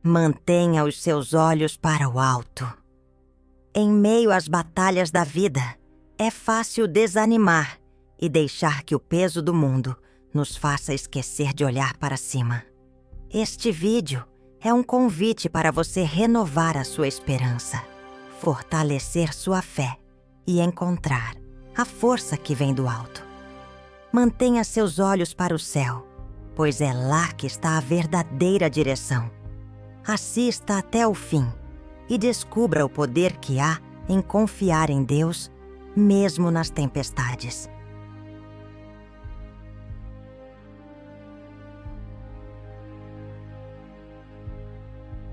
Mantenha os seus olhos para o alto. Em meio às batalhas da vida, é fácil desanimar e deixar que o peso do mundo nos faça esquecer de olhar para cima. Este vídeo é um convite para você renovar a sua esperança, fortalecer sua fé e encontrar a força que vem do alto. Mantenha seus olhos para o céu, pois é lá que está a verdadeira direção. Assista até o fim e descubra o poder que há em confiar em Deus, mesmo nas tempestades.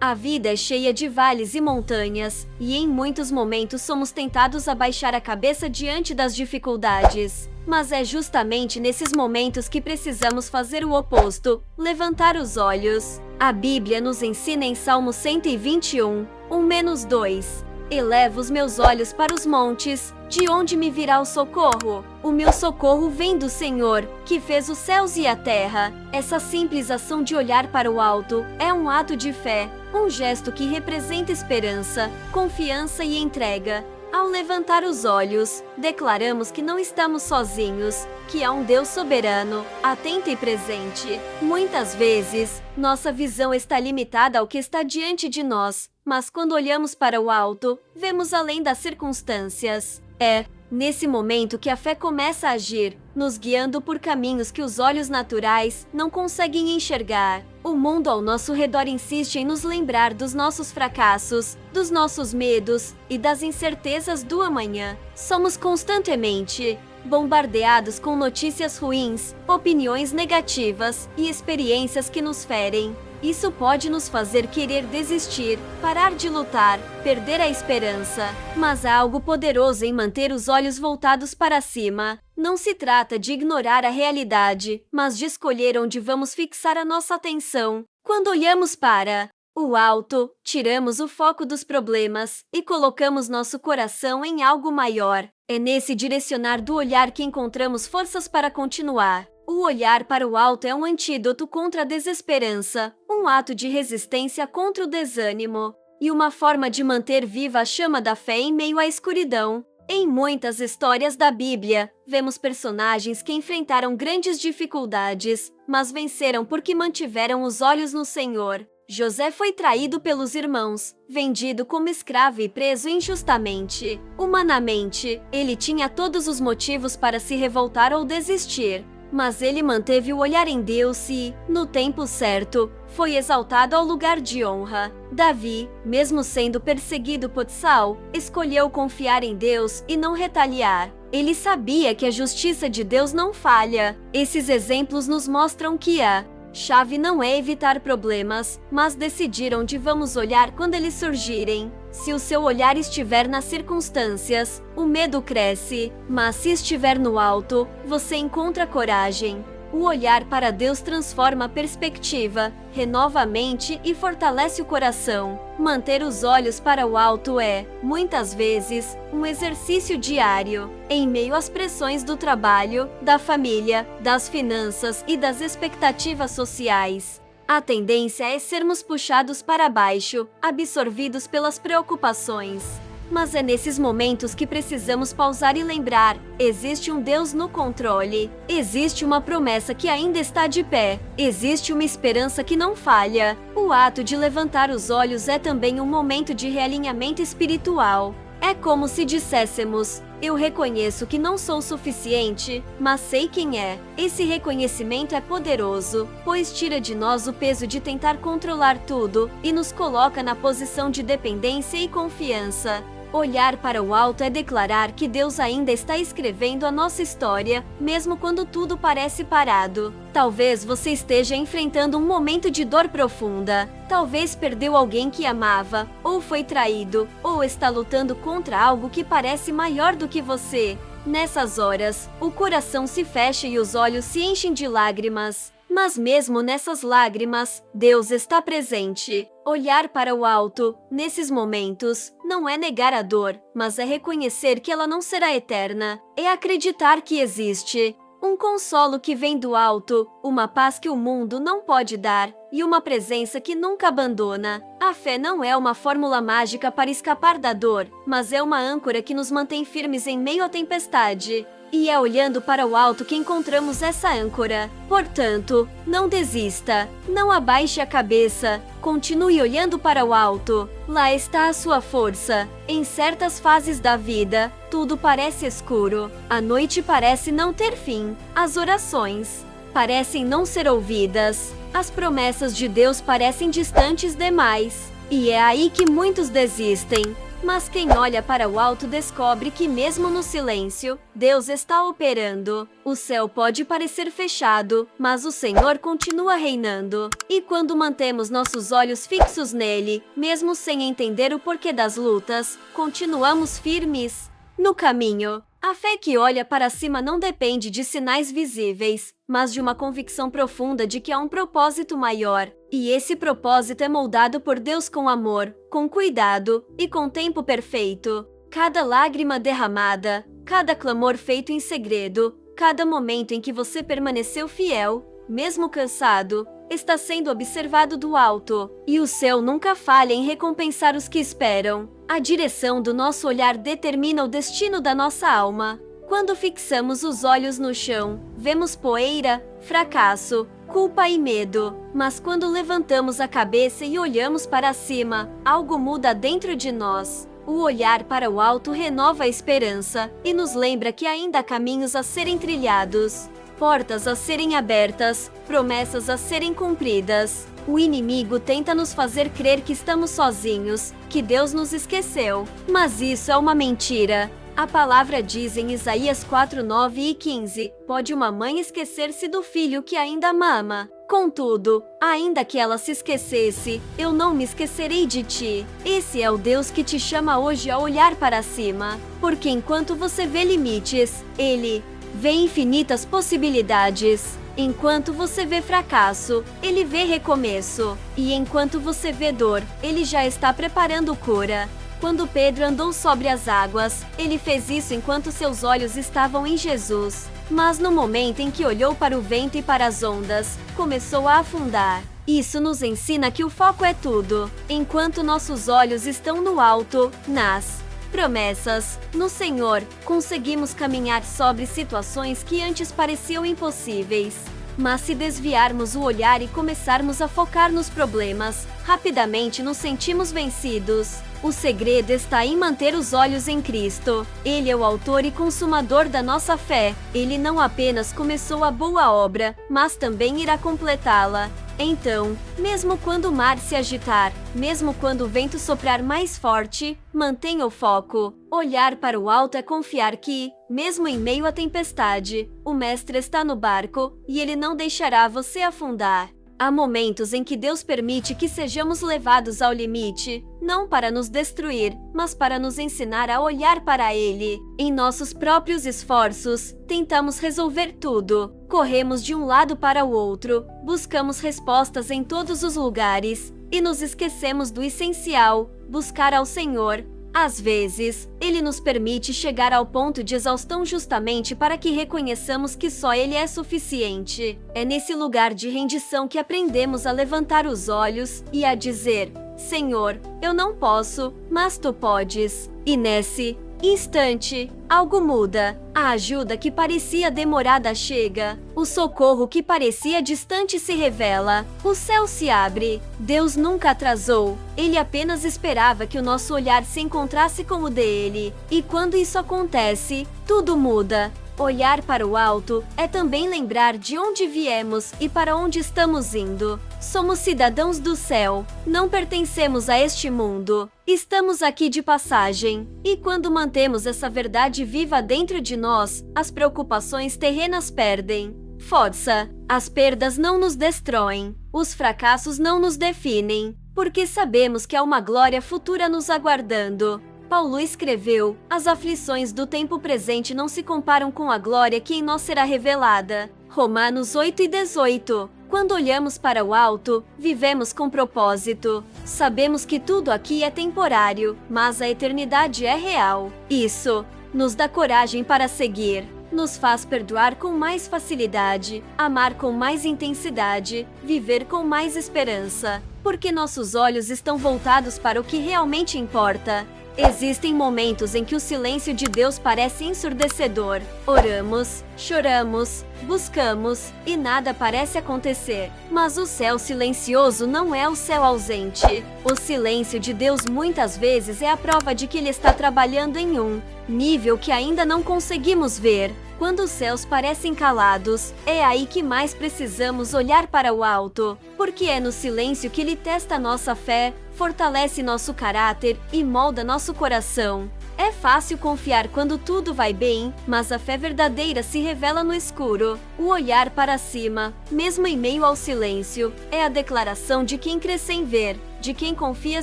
A vida é cheia de vales e montanhas, e em muitos momentos somos tentados a baixar a cabeça diante das dificuldades. Mas é justamente nesses momentos que precisamos fazer o oposto, levantar os olhos. A Bíblia nos ensina em Salmo 121, 1-2. Elevo os meus olhos para os montes, de onde me virá o socorro? O meu socorro vem do Senhor, que fez os céus e a terra. Essa simples ação de olhar para o alto é um ato de fé, um gesto que representa esperança, confiança e entrega. Ao levantar os olhos, declaramos que não estamos sozinhos, que há um Deus soberano, atento e presente. Muitas vezes, nossa visão está limitada ao que está diante de nós, mas quando olhamos para o alto, vemos além das circunstâncias. É nesse momento que a fé começa a agir, nos guiando por caminhos que os olhos naturais não conseguem enxergar. O mundo ao nosso redor insiste em nos lembrar dos nossos fracassos, dos nossos medos e das incertezas do amanhã. Somos constantemente bombardeados com notícias ruins, opiniões negativas e experiências que nos ferem. Isso pode nos fazer querer desistir, parar de lutar, perder a esperança. Mas há algo poderoso em manter os olhos voltados para cima. Não se trata de ignorar a realidade, mas de escolher onde vamos fixar a nossa atenção. Quando olhamos para o alto, tiramos o foco dos problemas e colocamos nosso coração em algo maior. É nesse direcionar do olhar que encontramos forças para continuar. O olhar para o alto é um antídoto contra a desesperança, um ato de resistência contra o desânimo e uma forma de manter viva a chama da fé em meio à escuridão. Em muitas histórias da Bíblia, vemos personagens que enfrentaram grandes dificuldades, mas venceram porque mantiveram os olhos no Senhor. José foi traído pelos irmãos, vendido como escravo e preso injustamente. Humanamente, ele tinha todos os motivos para se revoltar ou desistir. Mas ele manteve o olhar em Deus e, no tempo certo, foi exaltado ao lugar de honra. Davi, mesmo sendo perseguido por Saul, escolheu confiar em Deus e não retaliar. Ele sabia que a justiça de Deus não falha. Esses exemplos nos mostram que a chave não é evitar problemas, mas decidir onde vamos olhar quando eles surgirem. Se o seu olhar estiver nas circunstâncias, o medo cresce, mas se estiver no alto, você encontra coragem. O olhar para Deus transforma a perspectiva, renova a mente e fortalece o coração. Manter os olhos para o alto é, muitas vezes, um exercício diário. Em meio às pressões do trabalho, da família, das finanças e das expectativas sociais, a tendência é sermos puxados para baixo, absorvidos pelas preocupações. Mas é nesses momentos que precisamos pausar e lembrar: existe um Deus no controle. Existe uma promessa que ainda está de pé. Existe uma esperança que não falha. O ato de levantar os olhos é também um momento de realinhamento espiritual. É como se disséssemos: eu reconheço que não sou suficiente, mas sei quem é. Esse reconhecimento é poderoso, pois tira de nós o peso de tentar controlar tudo e nos coloca na posição de dependência e confiança. Olhar para o alto é declarar que Deus ainda está escrevendo a nossa história, mesmo quando tudo parece parado. Talvez você esteja enfrentando um momento de dor profunda. Talvez perdeu alguém que amava, ou foi traído, ou está lutando contra algo que parece maior do que você. Nessas horas, o coração se fecha e os olhos se enchem de lágrimas. Mas mesmo nessas lágrimas, Deus está presente. Olhar para o alto, nesses momentos, não é negar a dor, mas é reconhecer que ela não será eterna. É acreditar que existe um consolo que vem do alto, uma paz que o mundo não pode dar, e uma presença que nunca abandona. A fé não é uma fórmula mágica para escapar da dor, mas é uma âncora que nos mantém firmes em meio à tempestade. E é olhando para o alto que encontramos essa âncora. Portanto, não desista, não abaixe a cabeça, continue olhando para o alto. Lá está a sua força. Em certas fases da vida, tudo parece escuro. A noite parece não ter fim. As orações parecem não ser ouvidas. As promessas de Deus parecem distantes demais. E é aí que muitos desistem. Mas quem olha para o alto descobre que mesmo no silêncio, Deus está operando. O céu pode parecer fechado, mas o Senhor continua reinando. E quando mantemos nossos olhos fixos nele, mesmo sem entender o porquê das lutas, continuamos firmes no caminho. A fé que olha para cima não depende de sinais visíveis, mas de uma convicção profunda de que há um propósito maior. E esse propósito é moldado por Deus com amor, com cuidado e com tempo perfeito. Cada lágrima derramada, cada clamor feito em segredo, cada momento em que você permaneceu fiel, mesmo cansado, está sendo observado do alto. E o céu nunca falha em recompensar os que esperam. A direção do nosso olhar determina o destino da nossa alma. Quando fixamos os olhos no chão, vemos poeira, fracasso, culpa e medo. Mas quando levantamos a cabeça e olhamos para cima, algo muda dentro de nós. O olhar para o alto renova a esperança e nos lembra que ainda há caminhos a serem trilhados, portas a serem abertas, promessas a serem cumpridas. O inimigo tenta nos fazer crer que estamos sozinhos, que Deus nos esqueceu. Mas isso é uma mentira. A palavra diz em Isaías 4, 9 e 15: pode uma mãe esquecer-se do filho que ainda mama. Contudo, ainda que ela se esquecesse, eu não me esquecerei de ti. Esse é o Deus que te chama hoje a olhar para cima. Porque enquanto você vê limites, Ele vê infinitas possibilidades. Enquanto você vê fracasso, Ele vê recomeço. E enquanto você vê dor, Ele já está preparando cura. Quando Pedro andou sobre as águas, ele fez isso enquanto seus olhos estavam em Jesus. Mas no momento em que olhou para o vento e para as ondas, começou a afundar. Isso nos ensina que o foco é tudo. Enquanto nossos olhos estão no alto, nas promessas, no Senhor, conseguimos caminhar sobre situações que antes pareciam impossíveis. Mas se desviarmos o olhar e começarmos a focar nos problemas, rapidamente nos sentimos vencidos. O segredo está em manter os olhos em Cristo. Ele é o autor e consumador da nossa fé. Ele não apenas começou a boa obra, mas também irá completá-la. Então, mesmo quando o mar se agitar, mesmo quando o vento soprar mais forte, mantenha o foco. Olhar para o alto é confiar que, mesmo em meio à tempestade, o Mestre está no barco e ele não deixará você afundar. Há momentos em que Deus permite que sejamos levados ao limite, não para nos destruir, mas para nos ensinar a olhar para Ele. Em nossos próprios esforços, tentamos resolver tudo. Corremos de um lado para o outro, buscamos respostas em todos os lugares e nos esquecemos do essencial: buscar ao Senhor. Às vezes, Ele nos permite chegar ao ponto de exaustão justamente para que reconheçamos que só Ele é suficiente. É nesse lugar de rendição que aprendemos a levantar os olhos e a dizer: Senhor, eu não posso, mas Tu podes. E nesse instante, algo muda. A ajuda que parecia demorada chega. O socorro que parecia distante se revela. O céu se abre. Deus nunca atrasou. Ele apenas esperava que o nosso olhar se encontrasse com o dele. E quando isso acontece, tudo muda. Olhar para o alto é também lembrar de onde viemos e para onde estamos indo. Somos cidadãos do céu, não pertencemos a este mundo. Estamos aqui de passagem. E quando mantemos essa verdade viva dentro de nós, as preocupações terrenas perdem força. As perdas não nos destroem, os fracassos não nos definem, porque sabemos que há uma glória futura nos aguardando. Paulo escreveu: as aflições do tempo presente não se comparam com a glória que em nós será revelada. Romanos 8:18. Quando olhamos para o alto, vivemos com propósito. Sabemos que tudo aqui é temporário, mas a eternidade é real. Isso nos dá coragem para seguir. nos faz perdoar com mais facilidade, amar com mais intensidade, viver com mais esperança, porque nossos olhos estão voltados para o que realmente importa. Existem momentos em que o silêncio de Deus parece ensurdecedor. Oramos, choramos, buscamos e nada parece acontecer. Mas o céu silencioso não é o céu ausente. O silêncio de Deus muitas vezes é a prova de que Ele está trabalhando em um nível que ainda não conseguimos ver. Quando os céus parecem calados, é aí que mais precisamos olhar para o alto, porque é no silêncio que Ele testa nossa fé, fortalece nosso caráter e molda nosso coração. É fácil confiar quando tudo vai bem, mas a fé verdadeira se revela no escuro. O olhar para cima, mesmo em meio ao silêncio, é a declaração de quem crê sem ver, de quem confia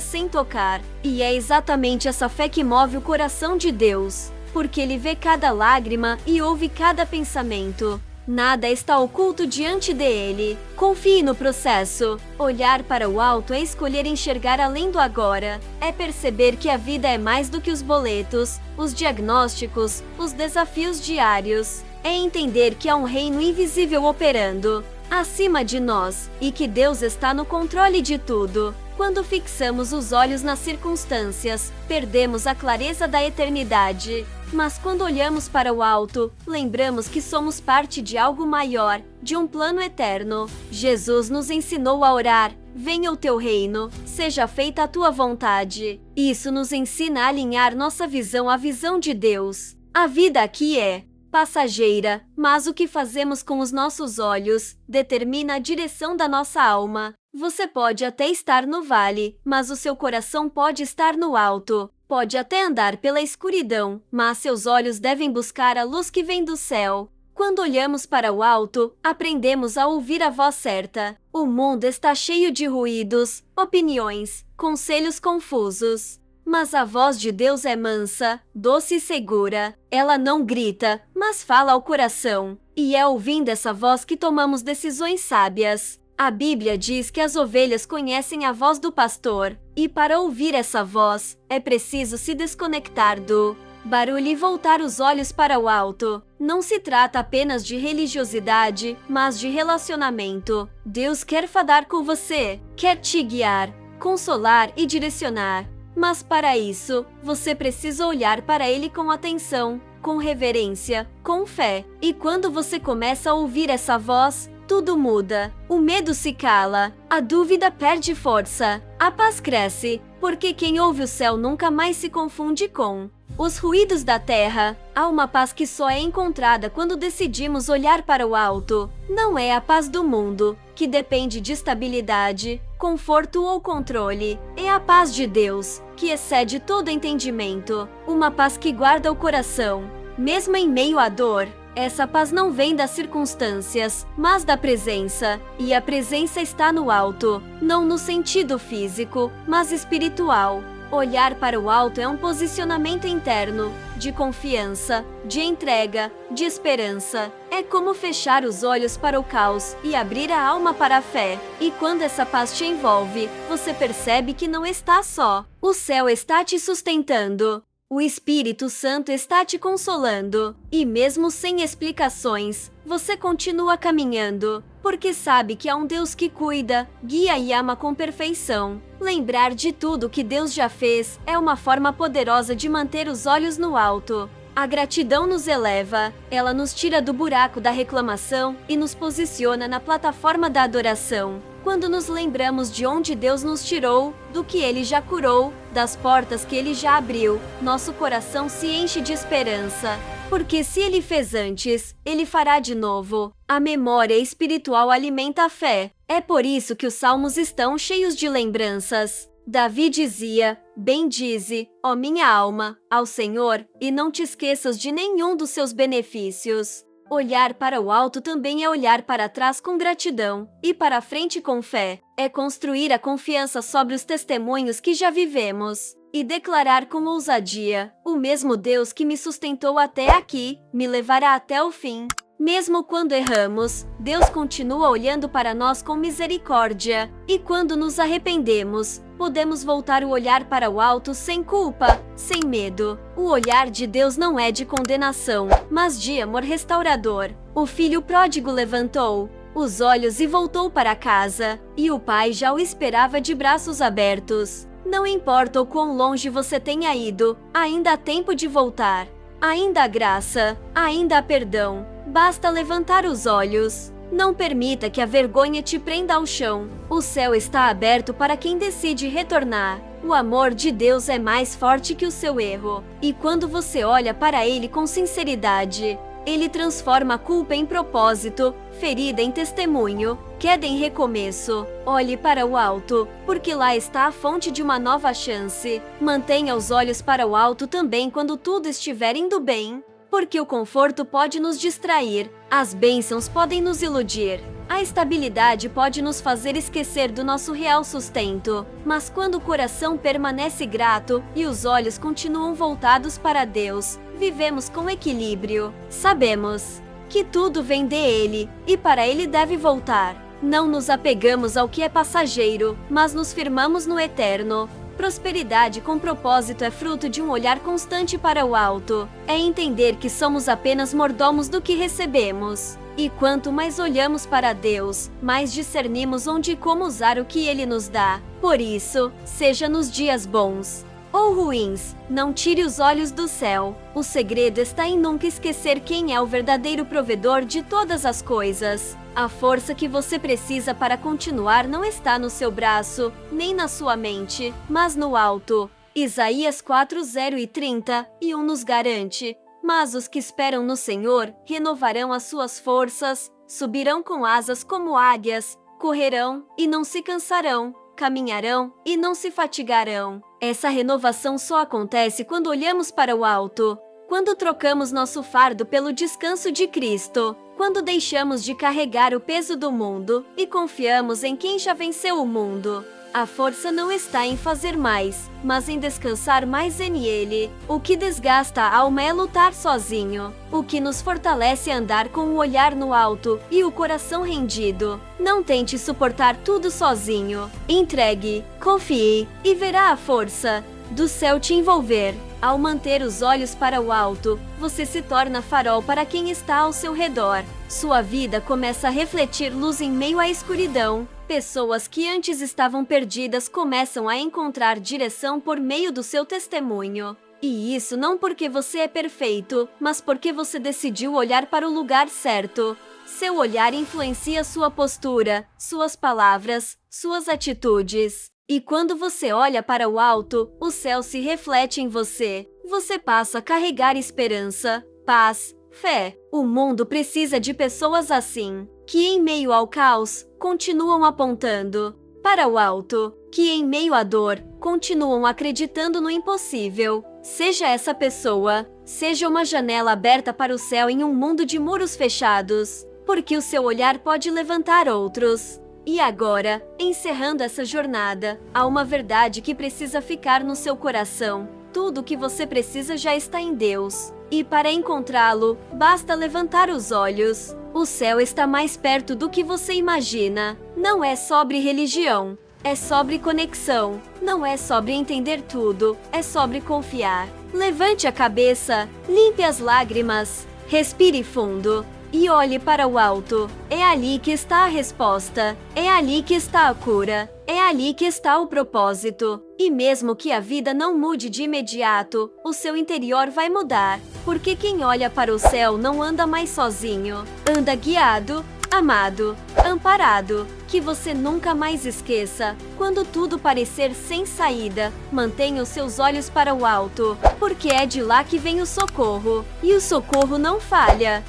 sem tocar. E é exatamente essa fé que move o coração de Deus, porque Ele vê cada lágrima e ouve cada pensamento. Nada está oculto diante dele. Confie no processo. Olhar para o alto é escolher enxergar além do agora. É perceber que a vida é mais do que os boletos, os diagnósticos, os desafios diários. É entender que há um reino invisível operando acima de nós e que Deus está no controle de tudo. Quando fixamos os olhos nas circunstâncias, perdemos a clareza da eternidade. Mas quando olhamos para o alto, lembramos que somos parte de algo maior, de um plano eterno. Jesus nos ensinou a orar: venha o teu reino, seja feita a tua vontade. Isso nos ensina a alinhar nossa visão à visão de Deus. A vida aqui é passageira, mas o que fazemos com os nossos olhos determina a direção da nossa alma. Você pode até estar no vale, mas o seu coração pode estar no alto. Pode até andar pela escuridão, mas seus olhos devem buscar a luz que vem do céu. Quando olhamos para o alto, aprendemos a ouvir a voz certa. O mundo está cheio de ruídos, opiniões, conselhos confusos. Mas a voz de Deus é mansa, doce e segura. Ela não grita, mas fala ao coração. E é ouvindo essa voz que tomamos decisões sábias. A Bíblia diz que as ovelhas conhecem a voz do pastor. E para ouvir essa voz, é preciso se desconectar do barulho e voltar os olhos para o alto. Não se trata apenas de religiosidade, mas de relacionamento. Deus quer falar com você, quer te guiar, consolar e direcionar. Mas para isso, você precisa olhar para Ele com atenção, com reverência, com fé. E quando você começa a ouvir essa voz, tudo muda. O medo se cala, a dúvida perde força, a paz cresce, porque quem ouve o céu nunca mais se confunde com os ruídos da terra. Há uma paz que só é encontrada quando decidimos olhar para o alto. Não é a paz do mundo, que depende de estabilidade, conforto ou controle. É a paz de Deus, que excede todo entendimento. Uma paz que guarda o coração, mesmo em meio à dor. Essa paz não vem das circunstâncias, mas da presença. E a presença está no alto, não no sentido físico, mas espiritual. Olhar para o alto é um posicionamento interno, de confiança, de entrega, de esperança. É como fechar os olhos para o caos e abrir a alma para a fé. E quando essa paz te envolve, você percebe que não está só. O céu está te sustentando. O Espírito Santo está te consolando, e mesmo sem explicações, você continua caminhando, porque sabe que há um Deus que cuida, guia e ama com perfeição. Lembrar de tudo que Deus já fez é uma forma poderosa de manter os olhos no alto. A gratidão nos eleva, ela nos tira do buraco da reclamação e nos posiciona na plataforma da adoração. Quando nos lembramos de onde Deus nos tirou, do que Ele já curou, das portas que Ele já abriu, nosso coração se enche de esperança. Porque se Ele fez antes, Ele fará de novo. A memória espiritual alimenta a fé. É por isso que os salmos estão cheios de lembranças. Davi dizia: bendize, ó minha alma, ao Senhor, e não te esqueças de nenhum dos seus benefícios. Olhar para o alto também é olhar para trás com gratidão e para frente com fé. É construir a confiança sobre os testemunhos que já vivemos e declarar com ousadia: o mesmo Deus que me sustentou até aqui, me levará até o fim. Mesmo quando erramos, Deus continua olhando para nós com misericórdia. E quando nos arrependemos, podemos voltar o olhar para o alto sem culpa, sem medo. O olhar de Deus não é de condenação, mas de amor restaurador. O filho pródigo levantou os olhos e voltou para casa, e o pai já o esperava de braços abertos. Não importa o quão longe você tenha ido, ainda há tempo de voltar. Ainda há graça, ainda há perdão. Basta levantar os olhos. Não permita que a vergonha te prenda ao chão. O céu está aberto para quem decide retornar. O amor de Deus é mais forte que o seu erro. E quando você olha para Ele com sinceridade, Ele transforma a culpa em propósito, ferida em testemunho, queda em recomeço. Olhe para o alto, porque lá está a fonte de uma nova chance. Mantenha os olhos para o alto também quando tudo estiver indo bem. Porque o conforto pode nos distrair, as bênçãos podem nos iludir, a estabilidade pode nos fazer esquecer do nosso real sustento. Mas quando o coração permanece grato e os olhos continuam voltados para Deus, vivemos com equilíbrio. Sabemos que tudo vem dele e para ele deve voltar. Não nos apegamos ao que é passageiro, mas nos firmamos no eterno. Prosperidade com propósito é fruto de um olhar constante para o alto. É entender que somos apenas mordomos do que recebemos. E quanto mais olhamos para Deus, mais discernimos onde e como usar o que Ele nos dá. Por isso, seja nos dias bons ou ruins, não tire os olhos do céu. O segredo está em nunca esquecer quem é o verdadeiro provedor de todas as coisas. A força que você precisa para continuar não está no seu braço, nem na sua mente, mas no alto. Isaías 4:0-31 nos garante: mas os que esperam no Senhor renovarão as suas forças, subirão com asas como águias, correrão e não se cansarão, caminharão e não se fatigarão. Essa renovação só acontece quando olhamos para o alto, quando trocamos nosso fardo pelo descanso de Cristo, quando deixamos de carregar o peso do mundo e confiamos em quem já venceu o mundo. A força não está em fazer mais, mas em descansar mais em Ele. O que desgasta a alma é lutar sozinho. O que nos fortalece é andar com o olhar no alto e o coração rendido. Não tente suportar tudo sozinho. Entregue, confie e verá a força do céu te envolver. Ao manter os olhos para o alto, você se torna farol para quem está ao seu redor. Sua vida começa a refletir luz em meio à escuridão. Pessoas que antes estavam perdidas começam a encontrar direção por meio do seu testemunho. E isso não porque você é perfeito, mas porque você decidiu olhar para o lugar certo. Seu olhar influencia sua postura, suas palavras, suas atitudes. E quando você olha para o alto, o céu se reflete em você. Você passa a carregar esperança, paz, fé. O mundo precisa de pessoas assim, que em meio ao caos, continuam apontando para o alto, que em meio à dor, continuam acreditando no impossível. Seja essa pessoa, seja uma janela aberta para o céu em um mundo de muros fechados, porque o seu olhar pode levantar outros. E agora, encerrando essa jornada, há uma verdade que precisa ficar no seu coração. Tudo o que você precisa já está em Deus. E para encontrá-lo, basta levantar os olhos. O céu está mais perto do que você imagina. Não é sobre religião, é sobre conexão. Não é sobre entender tudo, é sobre confiar. Levante a cabeça, limpe as lágrimas, respire fundo e olhe para o alto. É ali que está a resposta. É ali que está a cura. É ali que está o propósito. E mesmo que a vida não mude de imediato, o seu interior vai mudar. Porque quem olha para o céu não anda mais sozinho. Anda guiado, amado, amparado. Que você nunca mais esqueça. Quando tudo parecer sem saída, mantenha os seus olhos para o alto. Porque é de lá que vem o socorro. E o socorro não falha.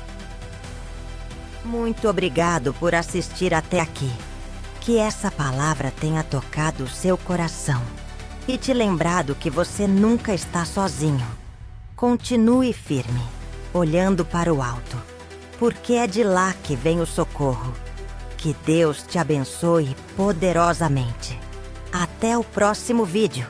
Muito obrigado por assistir até aqui. Que essa palavra tenha tocado o seu coração e te lembrado que você nunca está sozinho. Continue firme, olhando para o alto, porque é de lá que vem o socorro. Que Deus te abençoe poderosamente. Até o próximo vídeo.